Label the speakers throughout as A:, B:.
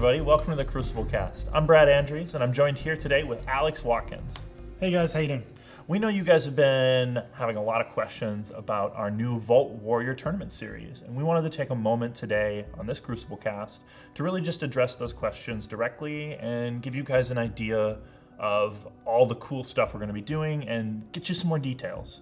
A: everybody. Welcome to the Crucible Cast. I'm Brad Andrews, and I'm joined here today with Alex Watkins.
B: Hey guys, how you doing?
A: We know you guys have been having a lot of questions about our new VaultWarrior Tournament Series, and we wanted to take a moment today on this Crucible Cast to really just address those questions directly and give you guys an idea of all the cool stuff we're going to be doing and get you some more details.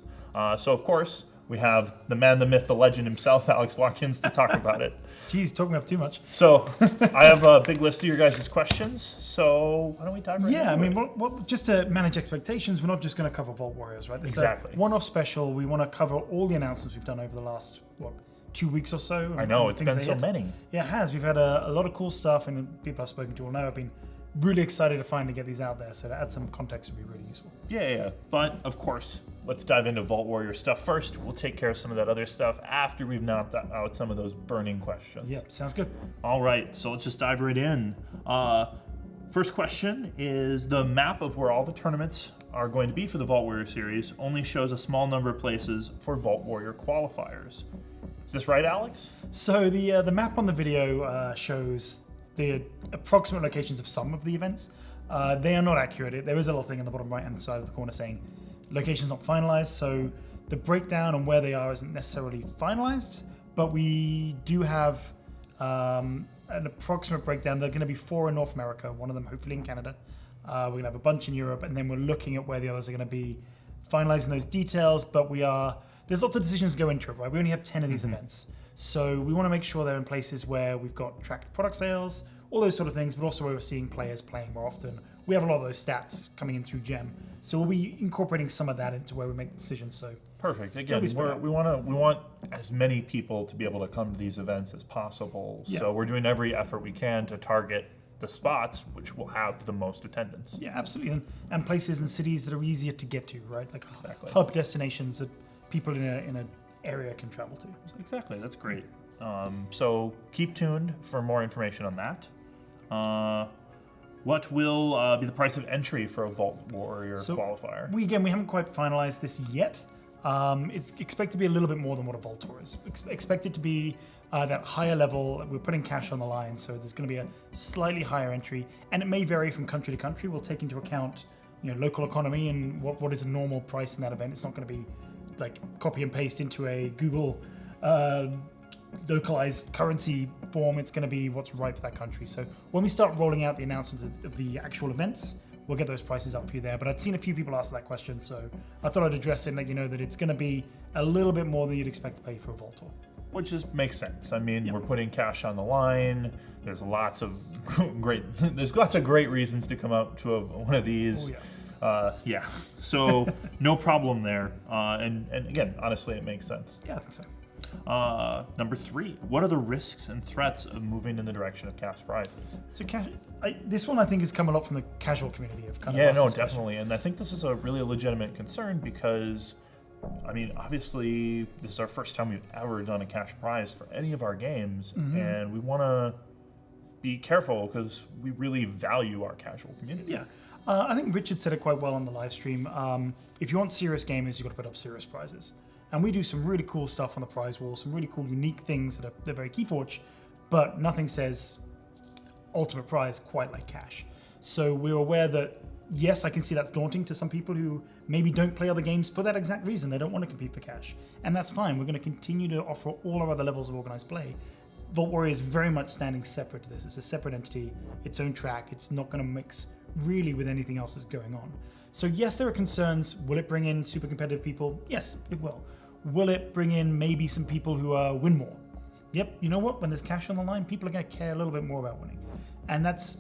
A: So of course, we have the man, the myth, the legend himself, Alex Watkins, to talk about it.
B: Jeez, talking about too much.
A: So I have a big list of your guys' questions, so why don't we dive right into
B: I mean,
A: it?
B: just to manage expectations, we're not just going to cover Vault Warriors, right? This
A: Exactly.
B: is a one-off special. We want to cover all the announcements we've done over the last, 2 weeks or so.
A: I know, it's
B: things
A: been so
B: ahead.
A: many.
B: Yeah, it has. We've had a lot of cool stuff, and people I've spoken to will know I've been really excited to finally get these out there, so to add some context would be really useful.
A: Yeah. But, of course, let's dive into Vault Warrior stuff first. We'll take care of some of that other stuff after we've knocked out some of those burning questions.
B: Yep, sounds good.
A: All right, so let's just dive right in. First question is, the map of where all the tournaments are going to be for the Vault Warrior series only shows a small number of places for Vault Warrior qualifiers. Is this right, Alex?
B: So the map on the video shows the approximate locations of some of the events. They are not accurate. There is a little thing in the bottom right-hand side of the corner saying locations not finalized, so the breakdown on where they are isn't necessarily finalized, but we do have an approximate breakdown. There are going to be 4 in North America, one of them hopefully in Canada. We're going to have a bunch in Europe, and then we're looking at where the others are going to be, finalizing those details, but there's lots of decisions to go into it, right? We only have 10 of these events. So we want to make sure they're in places where we've got tracked product sales, all those sort of things, but also where we're seeing players playing more often. We have a lot of those stats coming in through GEM. So we'll be incorporating some of that into where we make decisions. So
A: perfect. Again, we want as many people to be able to come to these events as possible.
B: Yeah.
A: So we're doing every effort we can to target the spots which will have the most attendance.
B: Yeah, absolutely. And places and cities that are easier to get to, right? Like
A: Exactly.
B: hub destinations that people in an area can travel to.
A: Exactly, that's great. So keep tuned for more information on that. What will be the price of entry for a Vault Warrior qualifier?
B: We haven't quite finalized this yet. It's expected to be a little bit more than what a Vault Tour is. Expect it to be that higher level. We're putting cash on the line, so there's going to be a slightly higher entry, and it may vary from country to country. We'll take into account, local economy and what is a normal price in that event. It's not going to be like copy and paste into a Google localized currency form. It's going to be what's right for that country. So when we start rolling out the announcements of the actual events, we'll get those prices up for you there. But I'd seen a few people ask that question, so I thought I'd address it and let you know that it's going to be a little bit more than you'd expect to pay for a Vault Tour.
A: Which just makes sense. I mean, We're putting cash on the line. There's lots of great reasons to come out to one of these.
B: Oh, yeah.
A: So no problem there. And again, honestly, it makes sense.
B: Yeah, I think so.
A: Number 3, what are the risks and threats of moving in the direction of cash prizes?
B: So this one I think has come a lot from the casual community of kind of
A: definitely. And I think this is a really legitimate concern because, I mean, obviously this is our first time we've ever done a cash prize for any of our games, and we want to be careful because we really value our casual community.
B: Yeah. I think Richard said it quite well on the live stream. If you want serious gamers, you've got to put up serious prizes. And we do some really cool stuff on the prize wall, some really cool, unique things that are very KeyForge, but nothing says ultimate prize quite like cash. So we're aware that, yes, I can see that's daunting to some people who maybe don't play other games for that exact reason. They don't want to compete for cash. And that's fine. We're going to continue to offer all our other levels of organized play. Vault Warrior is very much standing separate to this. It's a separate entity, its own track. It's not going to mix really with anything else that's going on. So yes, there are concerns. Will it bring in super competitive people? Yes, it will. Will it bring in maybe some people who win more? Yep, you know what? When there's cash on the line, people are going to care a little bit more about winning. And that's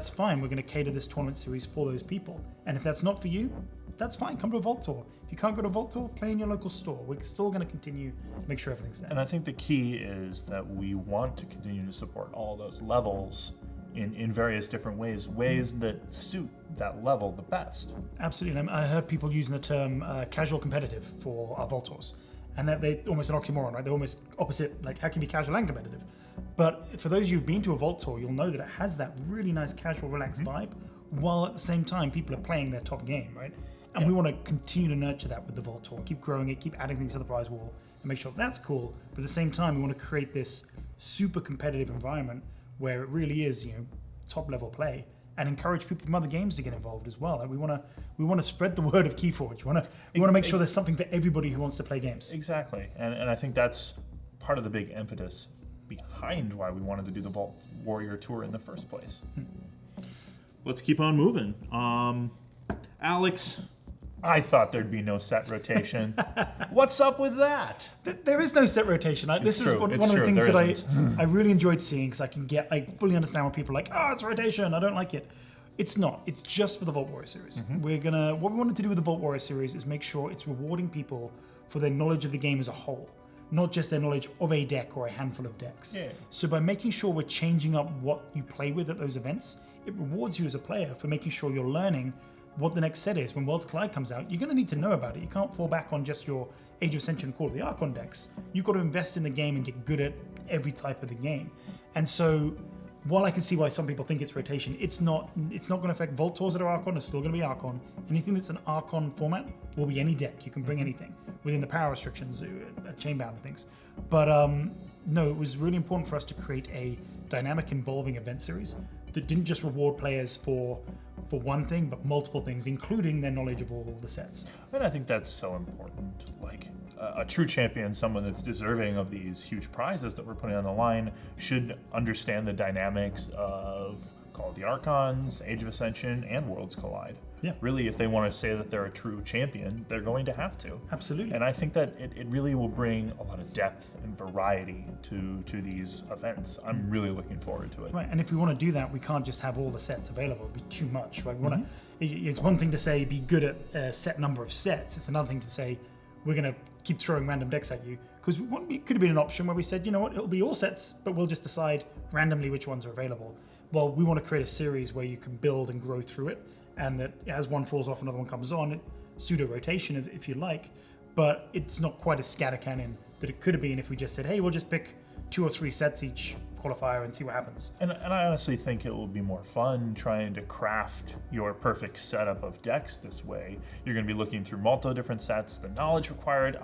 B: fine. We're going to cater this tournament series for those people. And if that's not for you, that's fine. Come to a Vault Tour. If you can't go to a Vault Tour, play in your local store. We're still going to continue to make sure everything's there.
A: And I think the key is that we want to continue to support all those levels in various different ways that suit that level the best.
B: Absolutely. And I heard people using the term casual competitive for our Vault Tours. And that they're almost an oxymoron, right? They're almost opposite, like how can you be casual and competitive? But for those of you who've been to a Vault Tour, you'll know that it has that really nice casual, relaxed vibe, while at the same time people are playing their top game, right? And we want to continue to nurture that with the Vault Tour, keep growing it, keep adding things to the prize wall, and make sure that's cool. But at the same time, we want to create this super competitive environment where it really is, top level play, and encourage people from other games to get involved as well. Like we want to spread the word of KeyForge. We want to make sure there's something for everybody who wants to play games.
A: Exactly, and I think that's part of the big impetus behind why we wanted to do the VaultWarrior Tour in the first place. Let's keep on moving. Alex, I thought there'd be no set rotation. What's up with that?
B: There is no set rotation. This is one of the things that I really enjoyed seeing, because I fully understand when people are like, it's rotation, I don't like it. It's not. It's just for the VaultWarrior series. What we wanted to do with the VaultWarrior series is make sure it's rewarding people for their knowledge of the game as a whole, not just their knowledge of a deck or a handful of decks.
A: Yeah.
B: So by making sure we're changing up what you play with at those events, it rewards you as a player for making sure you're learning what the next set is. When Worlds Collide comes out, you're going to need to know about it. You can't fall back on just your Age of Ascension Call of the Archon decks. You've got to invest in the game and get good at every type of the game. And so, while I can see why some people think it's rotation, it's not going to affect Vault Tours that are Archon. It's still going to be Archon. Anything that's an Archon format will be any deck. You can bring anything within the power restrictions, chainbound and things. But no, it was really important for us to create a dynamic, involving event series that didn't just reward players for one thing, but multiple things, including their knowledge of all the sets.
A: And I think that's so important. Like a true champion, someone that's deserving of these huge prizes that we're putting on the line, should understand the dynamics of Call of the Archons, Age of Ascension, and Worlds Collide.
B: Yeah.
A: Really, if they want to say that they're a true champion, they're going to have to.
B: Absolutely.
A: And I think that it really will bring a lot of depth and variety to these events. I'm really looking forward to it.
B: Right, and if we want to do that, we can't just have all the sets available. It'd be too much, right? We want to. It's one thing to say be good at a set number of sets. It's another thing to say we're going to keep throwing random decks at you, because it could have been an option where we said, you know what, it'll be all sets, but we'll just decide randomly which ones are available. Well, we want to create a series where you can build and grow through it, and that as one falls off, another one comes on. Pseudo rotation, if you like, but it's not quite as scattercannon that it could have been if we just said, hey, we'll just pick 2 or 3 sets each qualifier and see what happens.
A: And I honestly think it will be more fun trying to craft your perfect setup of decks this way. You're going to be looking through multiple different sets, the knowledge required.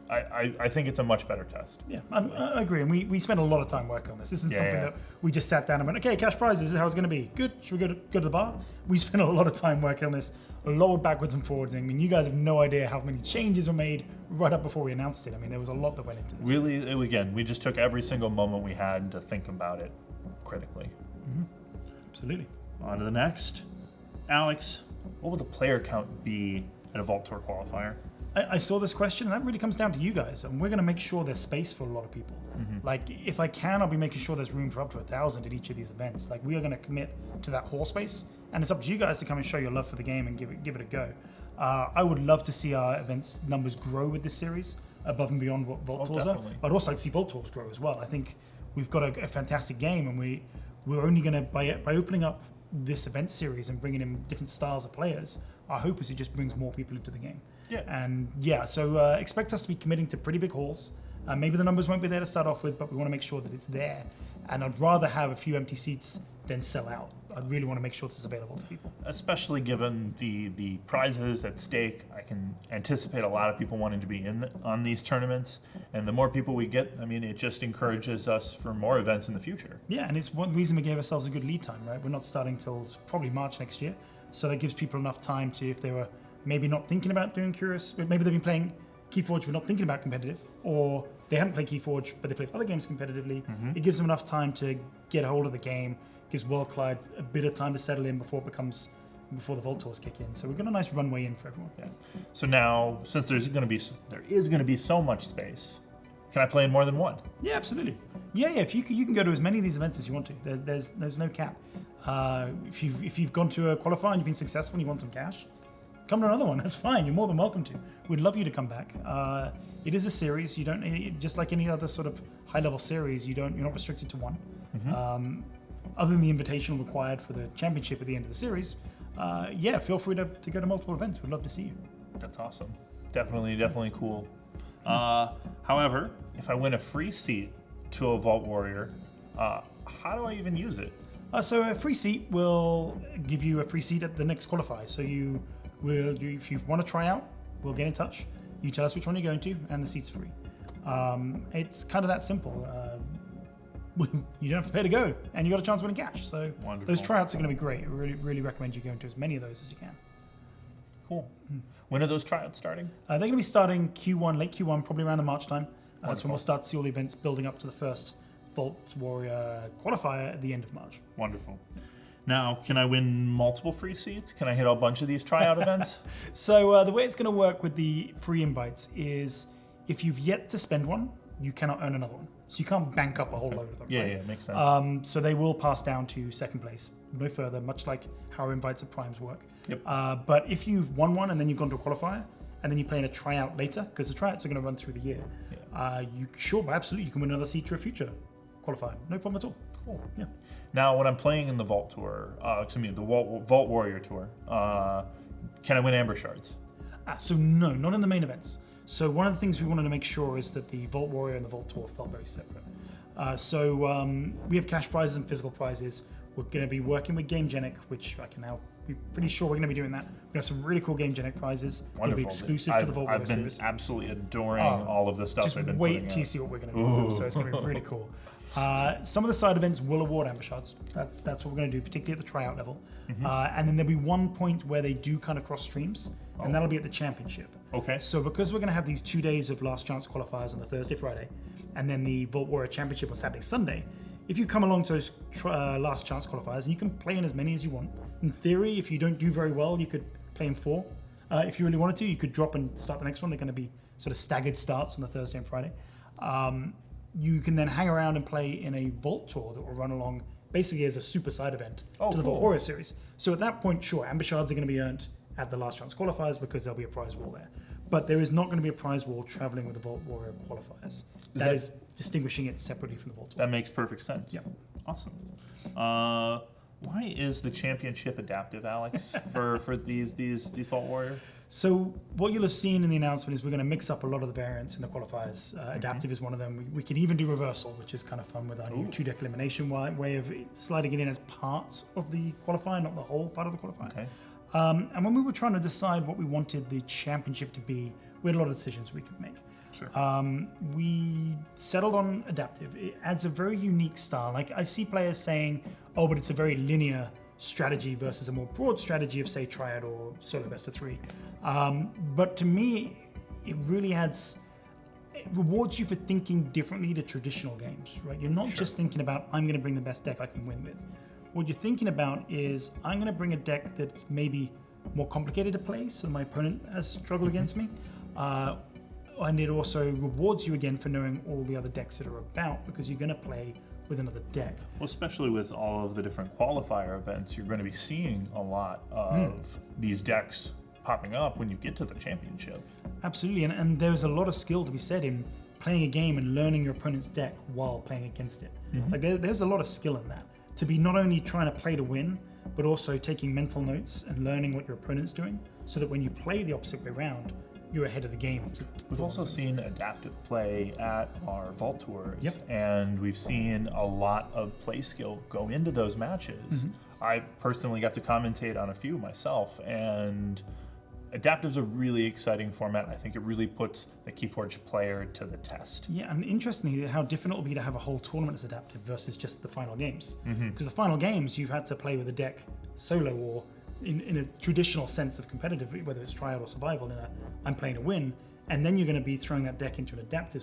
A: I think it's a much better test.
B: Yeah, I agree. And we spent a lot of time working on this. This isn't something that we just sat down and went, okay, cash prizes, this is how it's going to be. Good, should we go to the bar? We spent a lot of time working on this, a lot backwards and forwards. I mean, you guys have no idea how many changes were made right up before we announced it. I mean, there was a lot that went into this.
A: Really, again, we just took every single moment we had to think about it critically.
B: Absolutely.
A: On to the next. Alex, what will the player count be at a Vault Tour qualifier?
B: I saw this question, and that really comes down to you guys. And we're going to make sure there's space for a lot of people. Like, if I can, I'll be making sure there's room for up to 1,000 at each of these events. Like, we are going to commit to that hall space, and it's up to you guys to come and show your love for the game and give it a go. I would love to see our events numbers grow with this series above and beyond what Vault Tours are. I'd also like to see Vault Tours grow as well. I think we've got a fantastic game, and we're only going to, by opening up this event series and bringing in different styles of players, our hope is it just brings more people into the game.
A: Yeah.
B: And yeah, so expect us to be committing to pretty big halls. Maybe the numbers won't be there to start off with, but we want to make sure that it's there. And I'd rather have a few empty seats than sell out. I really want to make sure this is available to people.
A: Especially given the prizes at stake, I can anticipate a lot of people wanting to be on these tournaments. And the more people we get, I mean, it just encourages us for more events in the future.
B: Yeah, and it's one reason we gave ourselves a good lead time, right? We're not starting till probably March next year. So that gives people enough time to, if they were maybe not thinking about doing Curious, maybe they've been playing KeyForge but not thinking about competitive, or they haven't played KeyForge but they played other games competitively. It gives them enough time to get a hold of the game, gives World Collide a bit of time to settle in before the Vault Tours kick in. So we've got a nice runway in for everyone.
A: Yeah. So now, since there is going to be so much space, can I play in more than one?
B: Yeah, absolutely. Yeah. If you can go to as many of these events as you want to. There's no cap. If you've gone to a qualifier and you've been successful and you want some cash, come to another one. That's fine. You're more than welcome to. We'd love you to come back. It is a series. You don't, just like any other sort of high-level series, you're not restricted to one. Other than the invitational required for the championship at the end of the series, feel free to go to multiple events. We'd love to see you.
A: That's awesome. Definitely cool. However, if I win a free seat to a VaultWarrior, how do I even use it?
B: So a free seat will give you a free seat at the next qualifier. So if you want to try out, we'll get in touch. You tell us which one you're going to, and the seat's free. It's kind of that simple. you don't have to pay to go, and you got a chance of winning cash. So
A: Wonderful.
B: those tryouts are going to be great. I really recommend you go into as many of those as you can.
A: Cool. When are those tryouts starting?
B: They're going to be starting Q1, late Q1, probably around the March time. That's when
A: Wonderful.
B: we'll start to see all the events building up to the first VaultWarrior qualifier at the end of March.
A: Wonderful. Now, can I win multiple free seats? Can I hit a bunch of these tryout events?
B: So the way it's going to work with the free invites is if you've yet to spend one, you cannot earn another one. So you can't bank up a whole load of them.
A: Yeah,
B: right?
A: yeah, makes sense.
B: So they will pass down to second place, no further, much like how invites at primes work.
A: Yep.
B: But if you've won one and then you've gone to a qualifier, and then you play in a tryout later, because the tryouts are going to run through the year, absolutely, you can win another seat to a future qualifier. No problem at all.
A: Cool.
B: Yeah.
A: Now, when I'm playing in the Vault Tour, the Vault Warrior Tour, can I win Amber Shards?
B: So no, not in the main events. So one of the things we wanted to make sure is that the Vault Warrior and the Vault Tour felt very separate. We have cash prizes and physical prizes. We're going to be working with GameGenic, which I can now be pretty sure we're going to be doing that. We're going to have some really cool GameGenic prizes.
A: Wonderful.
B: They'll be exclusive to the Vault Warrior
A: I've been
B: series.
A: absolutely adoring all of the stuff
B: Just
A: they've been
B: wait
A: putting
B: till you
A: out.
B: see what we're going to do with them. So it's going to be really cool. Some of the side events will award Amber Shards. That's what we're going to do, particularly at the tryout level. And then there'll be one point where they do kind of cross streams, and that'll be at the championship.
A: Okay.
B: So because we're going to have these 2 days of last chance qualifiers on the Thursday, Friday, and then the Vault Warrior Championship on Saturday, Sunday, if you come along to those last chance qualifiers, and you can play in as many as you want. In theory, if you don't do very well, you could play in 4. If you really wanted to, you could drop and start the next one. They're going to be sort of staggered starts on the Thursday and Friday. You can then hang around and play in a Vault Tour that will run along basically as a super side event to the Vault Warrior series. So at that point, sure, Amber Shards are going to be earned at the last chance qualifiers because there'll be a prize wall there. But there is not going to be a prize wall traveling with the Vault Warrior qualifiers. That is distinguishing it separately from the Vault Tour.
A: That makes perfect sense.
B: Yeah.
A: Awesome. Why is the championship adaptive, Alex, for these Vault Warrior?
B: So what you'll have seen in the announcement is we're going to mix up a lot of the variants in the qualifiers. Adaptive is one of them. We can even do reversal, which is kind of fun with our new 2-deck elimination way of sliding it in as parts of the qualifier, not the whole part of the qualifier.
A: Okay.
B: And when we were trying to decide what we wanted the championship to be, we had a lot of decisions we could make.
A: Sure.
B: We settled on adaptive. It adds a very unique style. Like I see players saying, oh, but it's a very linear strategy versus a more broad strategy of, say, Triad or Solo Best of 3. But to me, it really it rewards you for thinking differently to traditional games, right? You're not just thinking about, I'm going to bring the best deck I can win with. What you're thinking about is, I'm going to bring a deck that's maybe more complicated to play, so my opponent has struggled against me. And it also rewards you again for knowing all the other decks that are about, because you're going to play with another deck.
A: Well, especially with all of the different qualifier events, you're going to be seeing a lot of these decks popping up when you get to the championship.
B: Absolutely, and there's a lot of skill to be said in playing a game and learning your opponent's deck while playing against it. Like there's a lot of skill in that. To be not only trying to play to win, but also taking mental notes and learning what your opponent's doing, so that when you play the opposite way around, you're ahead of the game.
A: We've also seen adaptive play at our Vault Tours,
B: Yep.
A: and we've seen a lot of play skill go into those matches. I personally got to commentate on a few myself, and adaptive's a really exciting format. I think it really puts the KeyForge player to the test.
B: Yeah, and interestingly, how different it'll be to have a whole tournament as adaptive versus just the final games. Because the final games, you've had to play with a deck solo or in a traditional sense of competitive, whether it's trial or survival, I'm playing to win, and then you're going to be throwing that deck into an adaptive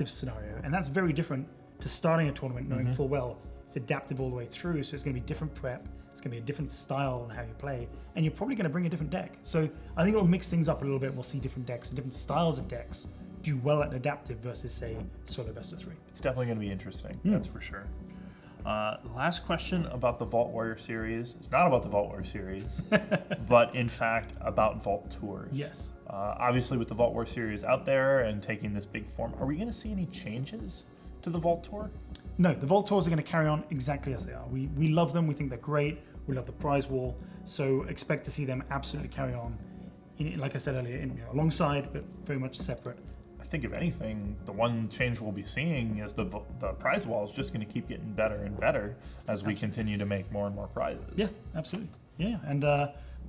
B: scenario, and that's very different to starting a tournament knowing full well it's adaptive all the way through, so it's going to be different prep, it's going to be a different style on how you play, and you're probably going to bring a different deck. So I think it'll mix things up a little bit. We'll see different decks and different styles of decks do well at adaptive versus, say, Solo Best of 3.
A: It's definitely going to be interesting, that's for sure. Last question about the Vault Warrior series. It's not about the Vault Warrior series, but in fact about Vault Tours.
B: Yes.
A: Obviously, with the Vault Warrior series out there and taking this big form, are we going to see any changes to the Vault Tour?
B: No, the Vault Tours are going to carry on exactly as they are. We love them. We think they're great. We love the prize wall. So expect to see them absolutely carry on, like I said earlier, alongside, but very much separate.
A: I think if anything, the one change we'll be seeing is the prize wall is just going to keep getting better and better as we continue to make more and more prizes.
B: Yeah, absolutely. Yeah, and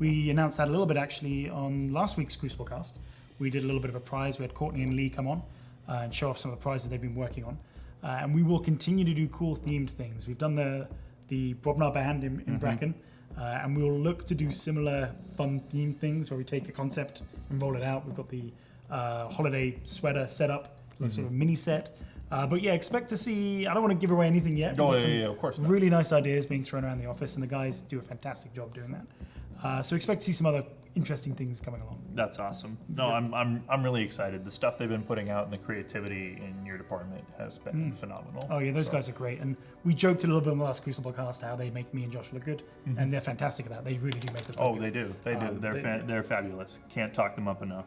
B: we announced that a little bit actually on last week's Crucible Cast. We did a little bit of a prize. We had Courtney and Lee come on and show off some of the prizes they've been working on. and we will continue to do cool themed things. We've done the Brobnar Band in Bracken, and we will look to do similar fun themed things where we take a concept and roll it out. We've got the holiday sweater set up, sort of mini set. But yeah, expect to see, I don't want to give away anything yet.
A: No, of course not.
B: Really nice ideas being thrown around the office, and the guys do a fantastic job doing that. So expect to see some other interesting things coming along.
A: That's awesome. No, I'm really excited. The stuff they've been putting out and the creativity in your department has been phenomenal.
B: Oh yeah, those guys are great. And we joked a little bit on the last Crucible Cast how they make me and Josh look good, and they're fantastic at that. They really do make us look good.
A: They do. They do. They're fabulous. Can't talk them up enough.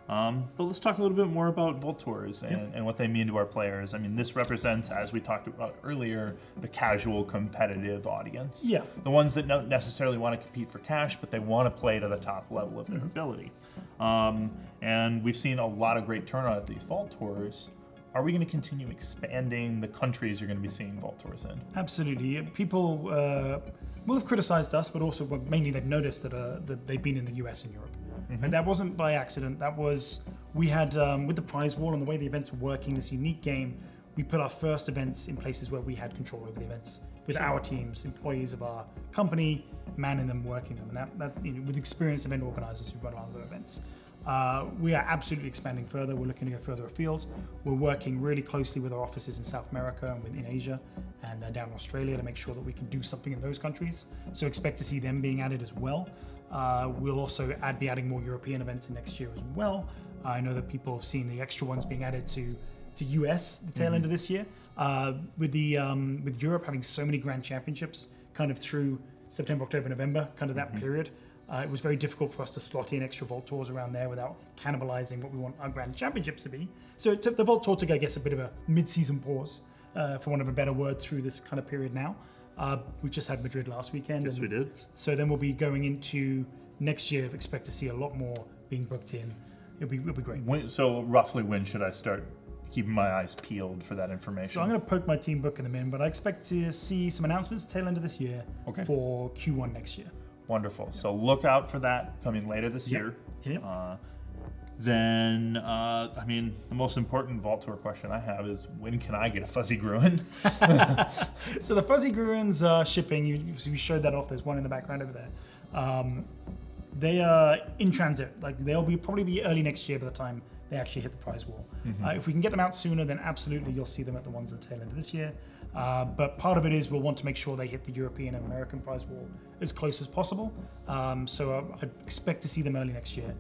A: But let's talk a little bit more about Vault Tours and what they mean to our players. I mean, this represents, as we talked about earlier, the casual competitive audience.
B: Yeah.
A: The ones that don't necessarily want to compete for cash, but they want to play to the top level of their ability. And we've seen a lot of great turnout at these Vault Tours. Are we going to continue expanding the countries you're going to be seeing Vault Tours in?
B: Absolutely. People will have criticized us, but also mainly they've noticed that they've been in the US and Europe. And that wasn't by accident. That was, we had, with the prize wall and the way the events were working, this unique game, we put our first events in places where we had control over the events with our teams, employees of our company, manning them, working them. And that with experienced event organizers who run a lot of events. We are absolutely expanding further. We're looking to go further afield. We're working really closely with our offices in South America and within Asia and down in Australia to make sure that we can do something in those countries. So expect to see them being added as well. We'll also be adding more European events in next year as well. I know that people have seen the extra ones being added to US the tail end of this year. With Europe having so many grand championships kind of through September, October, November, kind of that period. It was very difficult for us to slot in extra Vault Tours around there without cannibalizing what we want our grand championships to be. So it took the Vault Tour to, I guess, a bit of a mid-season pause, for want of a better word, through this kind of period now. We just had Madrid last weekend.
A: Yes, we did.
B: So then we'll be going into next year. Expect to see a lot more being booked in. It'll be great.
A: So roughly when should I start keeping my eyes peeled for that information?
B: So I'm going to poke my team booking them in, but I expect to see some announcements tail end of this year for Q1 next year.
A: Wonderful. So look out for that coming later this year.
B: Yep.
A: Then, I mean, the most important Vault Tour question I have is, when can I get a Fuzzy Gruen?
B: So the Fuzzy Gruens are shipping. We showed that off. There's one in the background over there. They are in transit. Like they'll probably be early next year by the time they actually hit the prize wall. If we can get them out sooner, then absolutely you'll see them at the ones at the tail end of this year. But part of it is we'll want to make sure they hit the European and American prize wall as close as possible. So I expect to see them early next year.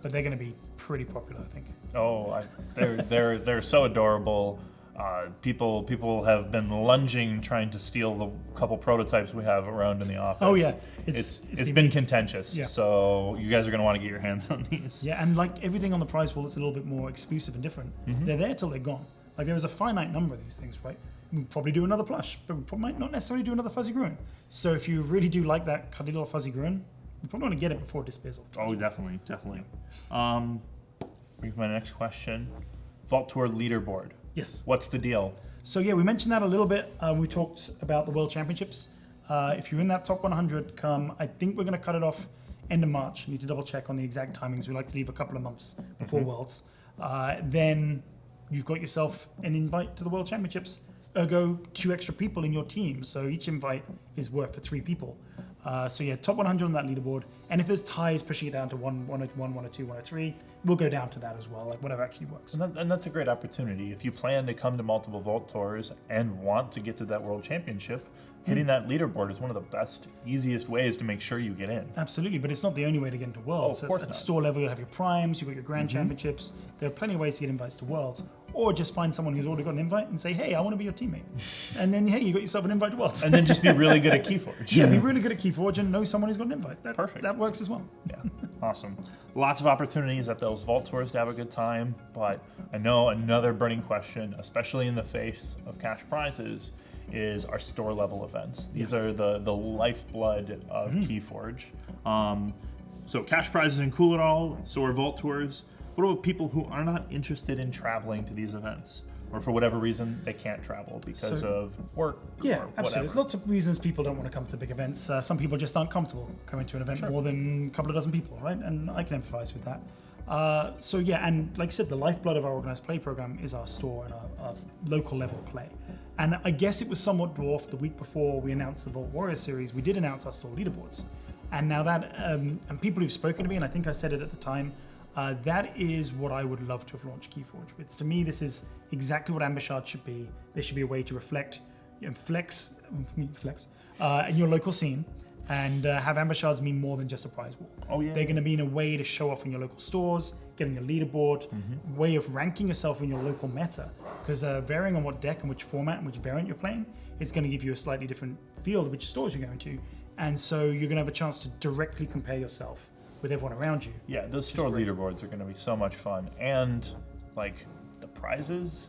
B: But they're going to be pretty popular, I think.
A: Oh, they're so adorable. People have been lunging trying to steal the couple prototypes we have around in the office.
B: Oh yeah,
A: it's been contentious.
B: Yeah.
A: So you guys are going to want to get your hands on these.
B: Yeah, and like everything on the prize wall, it's a little bit more exclusive and different. They're there till they're gone. Like there is a finite number of these things, right? We'll probably do another plush, but we might not necessarily do another Fuzzy Gruen. So if you really do like that cuddly little Fuzzy Gruen, you probably want to get it before it disappears.
A: Oh, definitely. Brings my next question. Vault Tour leaderboard.
B: Yes.
A: What's the deal?
B: So yeah, we mentioned that a little bit. We talked about the World Championships. If you're in that top 100, I think we're going to cut it off end of March. I need to double check on the exact timings. We like to leave a couple of months before Worlds. Then you've got yourself an invite to the World Championships. Ergo, 2 extra people in your team. So each invite is worth for 3 people. So yeah, top 100 on that leaderboard. And if there's ties, pushing it down to 102, 103, we'll go down to that as well, like whatever actually works.
A: And that's a great opportunity. If you plan to come to multiple Vault Tours and want to get to that World Championship, hitting that leaderboard is one of the best, easiest ways to make sure you get in.
B: Absolutely, but it's not the only way to get into Worlds.
A: Of course
B: at
A: not.
B: Store level, you'll have your primes, you've got your grand championships. There are plenty of ways to get invites to Worlds. Or just find someone who's already got an invite and say, hey, I want to be your teammate. And then, hey, you got yourself an invite to Worlds.
A: And then just be really good at KeyForge.
B: Yeah, be really good at KeyForge and know someone who's got an invite.
A: Perfect.
B: That works as well.
A: Yeah, awesome. Lots of opportunities at those Vault Tours to have a good time, but I know another burning question, especially in the face of cash prizes, is our store level events. These are the lifeblood of KeyForge. So cash prizes and cool it all, so are Vault Tours. What about people who are not interested in traveling to these events? Or for whatever reason, they can't travel because of work or
B: Yeah,
A: whatever.
B: absolutely. There's lots of reasons people don't want to come to big events. Some people just aren't comfortable coming to an event more than a couple of dozen people, right? And I can empathize with that. So yeah, and like I said, the lifeblood of our organized play program is our store and our local level play. And I guess it was somewhat dwarfed the week before we announced the VaultWarrior series. We did announce our store leaderboards, and now that and people who've spoken to me, and I think I said it at the time, that is what I would love to have launched KeyForge with. To me, this is exactly what Ambershard should be. There should be a way to reflect and flex in your local scene. And have Ambershards mean more than just a prize wall.
A: Oh yeah.
B: They're going to mean a way to show off in your local stores, getting a leaderboard, way of ranking yourself in your local meta. Because varying on what deck and which format and which variant you're playing, it's going to give you a slightly different feel of which stores you're going to. And so you're going to have a chance to directly compare yourself with everyone around you.
A: Yeah, those store leaderboards are going to be so much fun. And like the prizes,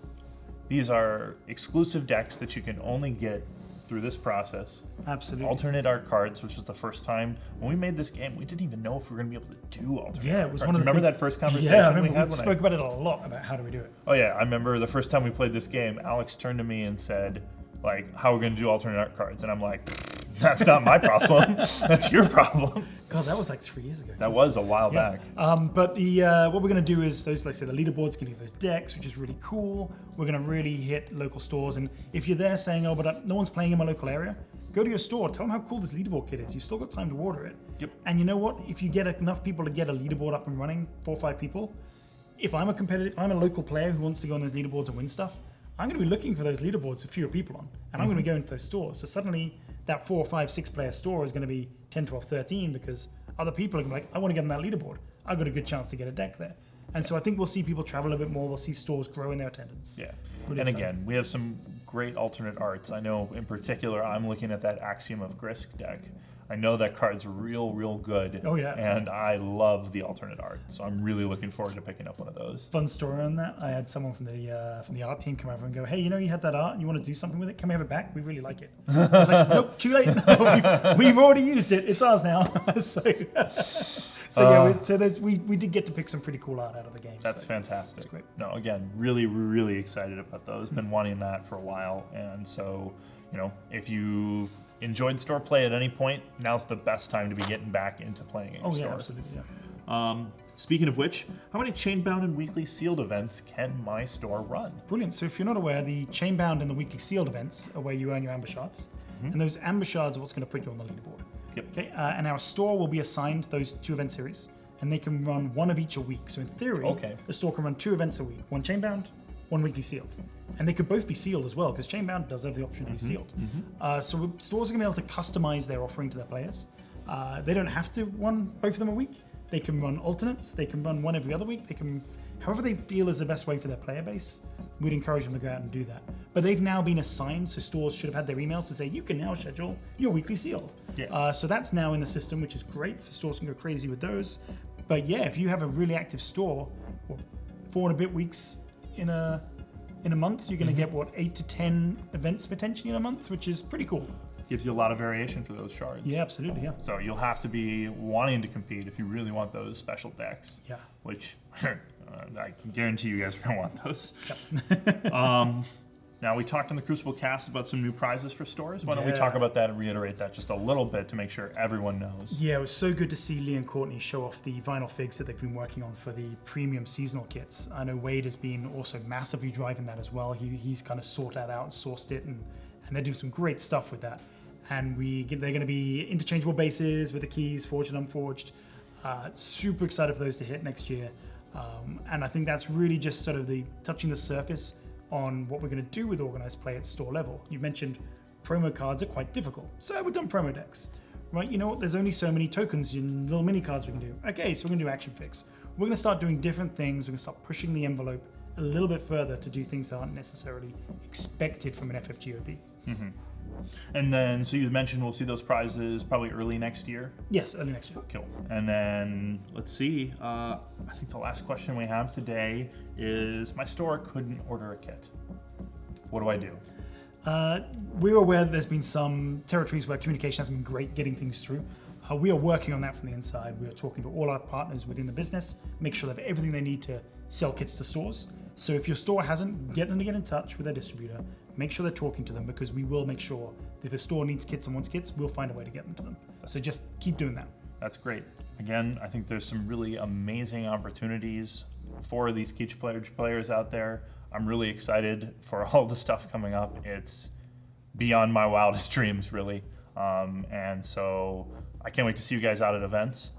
A: these are exclusive decks that you can only get through this process.
B: Absolutely.
A: Alternate art cards, which was the first time when we made this game, we didn't even know if we were going to be able to do alternate art
B: it was
A: cards.
B: one of the
A: Remember
B: big,
A: that first conversation
B: I remember
A: we had?
B: we spoke about it a lot, about how do we do it.
A: Oh yeah, I remember the first time we played this game, Alex turned to me and said, like, how are we going to do alternate art cards? And I'm like, that's not my problem. That's your problem.
B: God, that was like 3 years ago.
A: That was a while back.
B: But the what we're going to do is those, like I said, the leaderboards give you those decks, which is really cool. We're going to really hit local stores, and if you're there saying, "Oh, but no one's playing in my local area," go to your store. Tell them how cool this leaderboard kit is. You've still got time to order it.
A: Yep.
B: And you know what? If you get enough people to get a leaderboard up and running, 4 or 5 people, if I'm a local player who wants to go on those leaderboards and win stuff, I'm going to be looking for those leaderboards with fewer people on, and I'm going to be going to those stores. So suddenly, that 4 or 5, 6 player store is going to be 10, 12, 13 because other people are going to be like, I want to get on that leaderboard. I've got a good chance to get a deck there. And so I think we'll see people travel a bit more. We'll see stores grow in their attendance.
A: Yeah.
B: Really
A: And
B: exciting.
A: again, we have some great alternate arts. I know in particular, I'm looking at that Axiom of Grisk deck. I know that card's real good.
B: Oh, yeah.
A: And I love the alternate art. So I'm really looking forward to picking up one of those.
B: Fun story on that. I had someone from the art team come over and go, "Hey, you know you had that art and you want to do something with it? Can we have it back? We really like it." I was like, "Nope, too late. We've already used it. It's ours now." We did get to pick some pretty cool art out of the game.
A: That's fantastic.
B: That's great.
A: No, again, really excited about those. Been wanting that for a while. And so, if you enjoyed store play at any point, now's the best time to be getting back into playing in your store.
B: Yeah, absolutely. Yeah.
A: Speaking of which, how many chainbound and weekly sealed events can my store run?
B: Brilliant. So if you're not aware, the chainbound and the weekly sealed events are where you earn your amber shards, and those amber shards are what's going to put you on the leaderboard.
A: Yep.
B: Okay. And our store will be assigned those 2 event series, and they can run 1 of each a week. So in theory, the store can run 2 events a week: 1 chainbound, 1 weekly sealed. And they could both be sealed as well, because chainbound does have the option to be sealed. So stores are going to be able to customize their offering to their players. They don't have to run both of them a week. They can run alternates. They can run 1 every other week. They can, however they feel is the best way for their player base. We'd encourage them to go out and do that. But they've now been assigned, so stores should have had their emails to say, you can now schedule your weekly sealed.
A: Yeah.
B: So that's now in the system, which is great. So stores can go crazy with those. But yeah, if you have a really active store, 4 and a bit weeks in a month, you're going to get 8 to 10 events potentially in a month, which is pretty cool.
A: Gives you a lot of variation for those shards.
B: Yeah, absolutely. Yeah.
A: So you'll have to be wanting to compete if you really want those special decks.
B: Yeah.
A: Which I can guarantee you guys are going to want those.
B: Yep.
A: Now, we talked on the Crucible Cast about some new prizes for stores. Why don't we talk about that and reiterate that just a little bit to make sure everyone knows?
B: Yeah, it was so good to see Lee and Courtney show off the vinyl figs that they've been working on for the premium seasonal kits. I know Wade has been also massively driving that as well. He's kind of sought that out and sourced it, and they're doing some great stuff with that. And they're going to be interchangeable bases with the keys, forged and unforged. Super excited for those to hit next year. And I think that's really just sort of touching the surface on what we're going to do with organized play at store level. You mentioned promo cards are quite difficult. So we've done promo decks, right? You know what? There's only so many tokens and little mini cards we can do. Okay, so we're going to do action fix. We're going to start doing different things. We're going to start pushing the envelope a little bit further to do things that aren't necessarily expected from an FFGOP.
A: Mm-hmm. And then, so you mentioned we'll see those prizes probably early next year?
B: Yes, early next year.
A: Cool. And then, let's see, I think the last question we have today is, my store couldn't order a kit. What do I do?
B: We're aware that there's been some territories where communication hasn't been great getting things through. We are working on that from the inside. We are talking to all our partners within the business, make sure they have everything they need to sell kits to stores. So if your store hasn't, get them to get in touch with their distributor. Make sure they're talking to them, because we will make sure that if a store needs kits and wants kits, we'll find a way to get them to them. So just keep doing that.
A: That's great. Again, I think there's some really amazing opportunities for these KeyForge players out there. I'm really excited for all the stuff coming up. It's beyond my wildest dreams, really. And so I can't wait to see you guys out at events.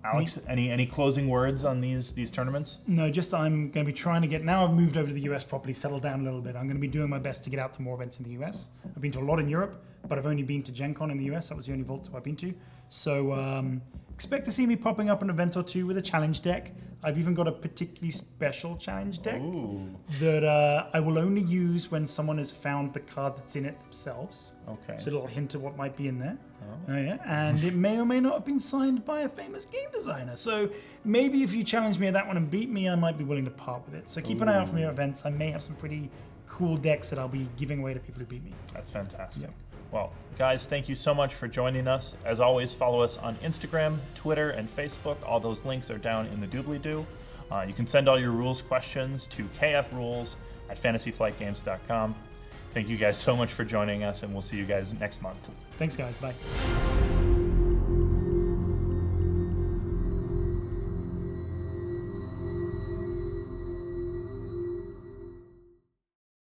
A: Alex, any closing words on these tournaments?
B: No, just I'm going to be trying to get, now I've moved over to the US properly, settled down a little bit. I'm going to be doing my best to get out to more events in the US. I've been to a lot in Europe, but I've only been to Gen Con in the US. That was the only Vault I've been to. So expect to see me popping up an event or two with a challenge deck. I've even got a particularly special challenge deck that I will only use when someone has found the card that's in it themselves.
A: Okay.
B: So a little hint of what might be in there. Oh yeah, and it may or may not have been signed by a famous game designer. So maybe if you challenge me at that one and beat me, I might be willing to part with it. So keep an eye out for me at events. I may have some pretty cool decks that I'll be giving away to people who beat me.
A: That's fantastic.
B: Yeah.
A: Well, guys, thank you so much for joining us. As always, follow us on Instagram, Twitter, and Facebook. All those links are down in the doobly-doo. You can send all your rules questions to kfrules@fantasyflightgames.com. Thank you guys so much for joining us, and we'll see you guys next month.
B: Thanks, guys. Bye.